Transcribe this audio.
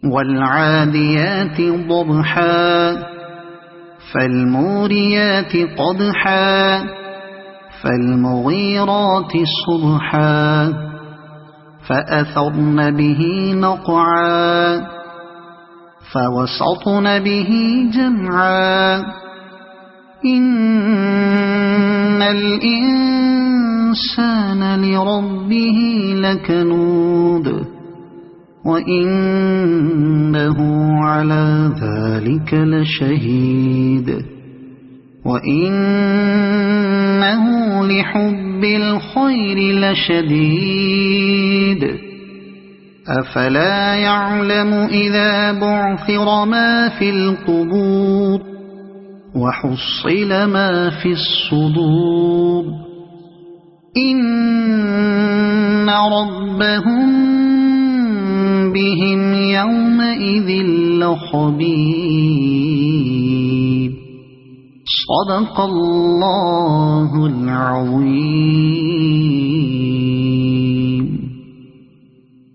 والعاديات ضبحا فالموريات قدحا فالمغيرات صبحا فأثرن به نقعا فوسطن به جمعا إن الإنسان لربه لكنود وإنه على ذلك لشهيد وإنه لحب الخير لشديد أفلا يعلم إذا بعثر ما في القبور وحصل ما في الصدور إن ربهم بهم يومئذ لخبير. صدق الله العظيم.